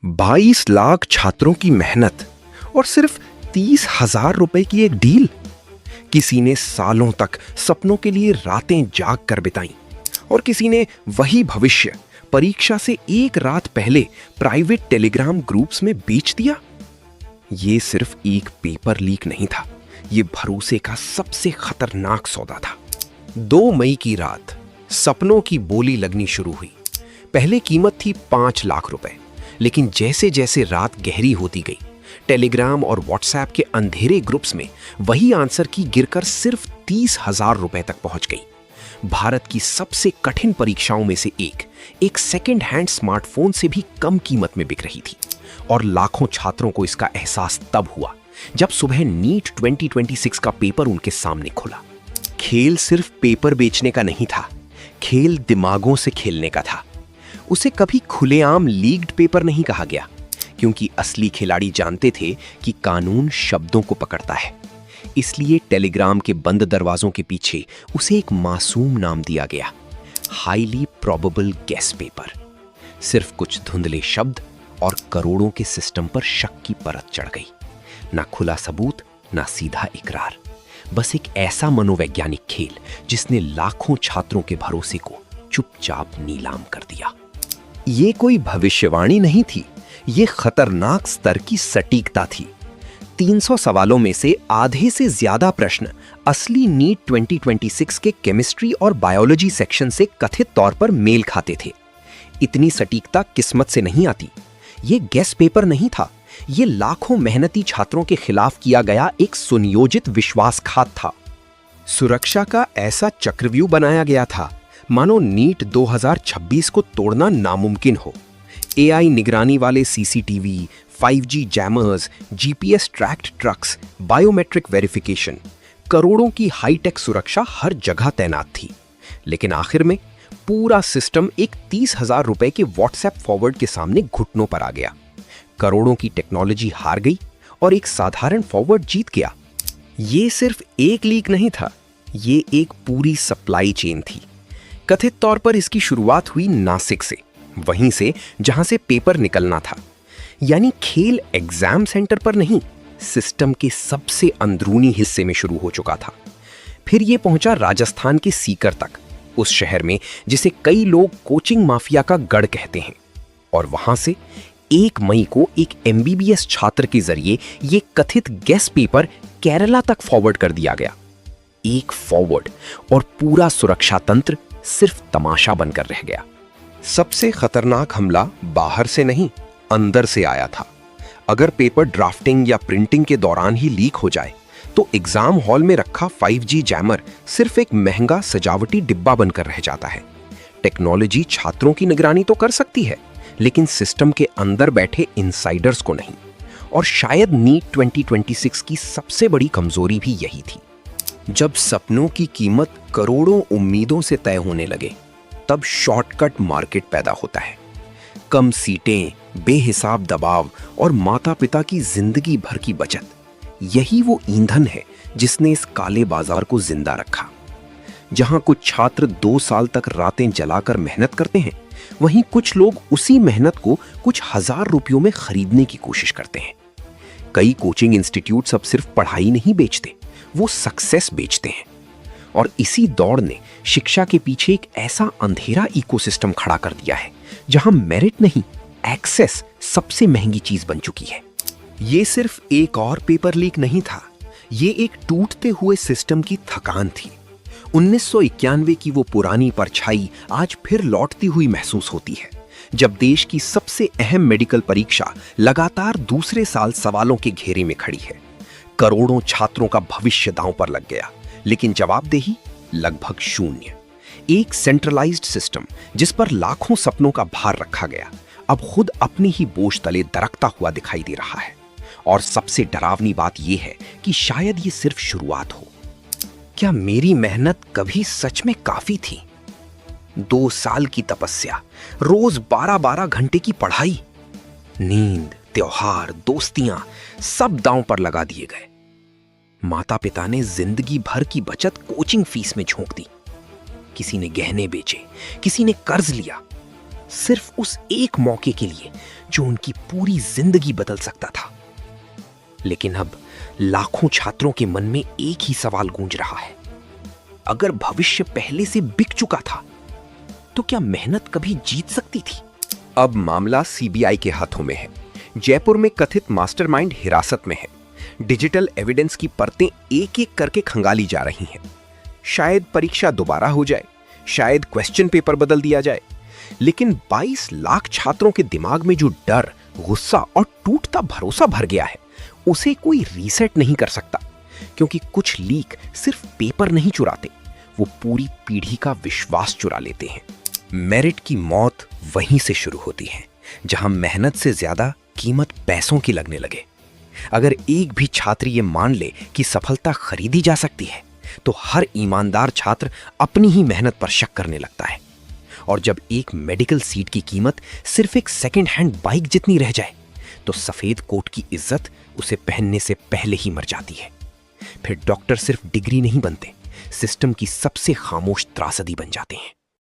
22 लाख छात्रों की मेहनत और सिर्फ 30,000 रुपए की एक डील। किसी ने सालों तक सपनों के लिए रातें जाग कर बिताई और किसी ने वही भविष्य परीक्षा से एक रात पहले प्राइवेट टेलीग्राम ग्रुप्स में बेच दिया। ये सिर्फ एक पेपर लीक नहीं था, ये भरोसे का सबसे खतरनाक सौदा था। 2 मई की रात सपनों की बोली लगनी शुरू हुई। पहले कीमत थी 5 लाख रुपए, लेकिन जैसे जैसे रात गहरी होती गई, टेलीग्राम और व्हाट्सएप के अंधेरे ग्रुप्स में वही आंसर की गिरकर सिर्फ 30,000 रुपए तक पहुंच गई। भारत की सबसे कठिन परीक्षाओं में से एक सेकेंड हैंड स्मार्टफोन से भी कम कीमत में बिक रही थी। और लाखों छात्रों को इसका एहसास तब हुआ जब सुबह नीट 2026 का पेपर उनके सामने खुला। खेल सिर्फ पेपर बेचने का नहीं था, खेल दिमागों से खेलने का था। उसे कभी खुलेआम लीक्ड पेपर नहीं कहा गया, क्योंकि असली खिलाड़ी जानते थे कि कानून शब्दों को पकड़ता है। इसलिए टेलीग्राम के बंद दरवाजों के पीछे उसे एक मासूम नाम दिया गया, हाईली प्रोबेबल गेस पेपर। सिर्फ कुछ धुंधले शब्द और करोड़ों के सिस्टम पर शक की परत चढ़ गई। ना खुला सबूत, ना सीधा इकरार, बस एक ऐसा मनोवैज्ञानिक खेल जिसने लाखों छात्रों के भरोसे को चुपचाप नीलाम कर दिया। ये कोई भविष्यवाणी नहीं थी, ये खतरनाक स्तर की सटीकता थी। 300 सवालों में से आधे से ज्यादा प्रश्न असली नीट 2026 के केमिस्ट्री और बायोलॉजी सेक्शन से कथित तौर पर मेल खाते थे। इतनी सटीकता किस्मत से नहीं आती। ये गेस पेपर नहीं था, ये लाखों मेहनती छात्रों के खिलाफ किया गया एक सुनियोजित विश्वासघात था। सुरक्षा का ऐसा चक्रव्यूह बनाया गया था मानो नीट 2026 को तोड़ना नामुमकिन हो। एआई निगरानी वाले CCTV, 5G jammers, GPS tracked trucks, biometric verification, करोड़ों की हाईटेक सुरक्षा हर जगह तैनात थी। लेकिन आखिर में पूरा सिस्टम एक 30,000 रुपए के व्हाट्सएप फॉरवर्ड के सामने घुटनों पर आ गया। करोड़ों की टेक्नोलॉजी हार गई और एक साधारण फॉरवर्ड जीत गया। ये सिर्फ एक लीक नहीं था, ये एक पूरी सप्लाई चेन थी। कथित तौर पर इसकी शुरुआत हुई नासिक से, वहीं से जहां से पेपर निकलना था। यानी खेल एग्जाम सेंटर पर नहीं, सिस्टम के सबसे अंदरूनी हिस्से में शुरू हो चुका था। फिर यह पहुंचा राजस्थान के सीकर तक, उस शहर में जिसे कई लोग कोचिंग माफिया का गढ़ कहते हैं। और वहां से 1 मई को एक एमबीबीएस छात्र के जरिए यह कथित गेस पेपर केरला तक फॉरवर्ड कर दिया गया। एक फॉरवर्ड और पूरा सुरक्षा तंत्र सिर्फ तमाशा बनकर रह गया। सबसे खतरनाक हमला बाहर से नहीं, अंदर से आया था। अगर पेपर ड्राफ्टिंग या प्रिंटिंग के दौरान ही लीक हो जाए तो एग्जाम हॉल में रखा 5G जैमर सिर्फ एक महंगा सजावटी डिब्बा बनकर रह जाता है। टेक्नोलॉजी छात्रों की निगरानी तो कर सकती है, लेकिन सिस्टम के अंदर बैठे इनसाइडर्स को नहीं। और शायद नीट 2026 की सबसे बड़ी कमजोरी भी यही थी। जब सपनों की कीमत करोड़ों उम्मीदों से तय होने लगे, तब शॉर्टकट मार्केट पैदा होता है। कम सीटें, बेहिसाब दबाव और माता पिता की जिंदगी भर की बचत, यही वो ईंधन है जिसने इस काले बाजार को जिंदा रखा। जहां कुछ छात्र 2 साल तक रातें जलाकर मेहनत करते हैं, वहीं कुछ लोग उसी मेहनत को कुछ हजार रुपयों में खरीदने की कोशिश करते हैं। कई कोचिंग इंस्टीट्यूट्स अब सिर्फ पढ़ाई नहीं बेचते, वो सक्सेस बेचते हैं। और इसी दौड़ ने शिक्षा के पीछे एक ऐसा अंधेरा इकोसिस्टम खड़ा कर दिया है जहां मेरिट नहीं, एक्सेस सबसे महंगी चीज बन चुकी है। ये सिर्फ एक और पेपर लीक नहीं था, ये एक टूटते हुए सिस्टम की थकान थी। 1991 की वो पुरानी परछाई आज फिर लौटती हुई महसूस होती है, जब देश की सबसे अहम मेडिकल परीक्षा लगातार दूसरे साल सवालों के घेरे में खड़ी है। करोड़ों छात्रों का भविष्य दांव पर लग गया, लेकिन जवाबदेही लगभग शून्य। एक सेंट्रलाइज्ड सिस्टम जिस पर लाखों सपनों का भार रखा गया, अब खुद अपनी ही बोझ तले दरकता हुआ दिखाई दे रहा है। और सबसे डरावनी बात यह है कि शायद ये सिर्फ शुरुआत हो। क्या मेरी मेहनत कभी सच में काफी थी? 2 साल की तपस्या, रोज 12-12 घंटे की पढ़ाई, नींद, त्योहार, दोस्तियां, सब दांव पर लगा दिए गए। माता पिता ने जिंदगी भर की बचत कोचिंग फीस में झोंक दी। किसी ने गहने बेचे, किसी ने कर्ज लिया, सिर्फ उस एक मौके के लिए जो उनकी पूरी जिंदगी बदल सकता था। लेकिन अब लाखों छात्रों के मन में एक ही सवाल गूंज रहा है, अगर भविष्य पहले से बिक चुका था तो क्या मेहनत कभी जीत सकती थी? अब मामला सीबीआई के हाथों में है। जयपुर में कथित मास्टरमाइंड हिरासत में है। डिजिटल एविडेंस की परतें एक एक करके खंगाली जा रही हैं। शायद परीक्षा दोबारा हो जाए, शायद क्वेश्चन पेपर बदल दिया जाए, लेकिन 22 लाख छात्रों के दिमाग में जो डर, गुस्सा और टूटता भरोसा भर गया है, उसे कोई रीसेट नहीं कर सकता। क्योंकि कुछ लीक सिर्फ पेपर नहीं चुराते, वो पूरी पीढ़ी का विश्वास चुरा लेते हैं। मेरिट की मौत वहीं से शुरू होती है, जहां मेहनत से ज्यादा कीमत पैसों की लगने लगे। अगर एक भी छात्र ये मान ले कि सफलता खरीदी जा सकती है, तो हर ईमानदार छात्र अपनी ही मेहनत पर शक करने लगता है। और जब एक मेडिकल सीट की कीमत सिर्फ एक सेकंड हैंड बाइक जितनी रह जाए, तो सफेद कोट की इज्जत उसे पहनने से पहले ही मर जाती है। फिर डॉक्टर सिर्फ डिग्री नहीं बनते, सिस्टम की सबसे खामोश त्रासदी बन जाते हैं।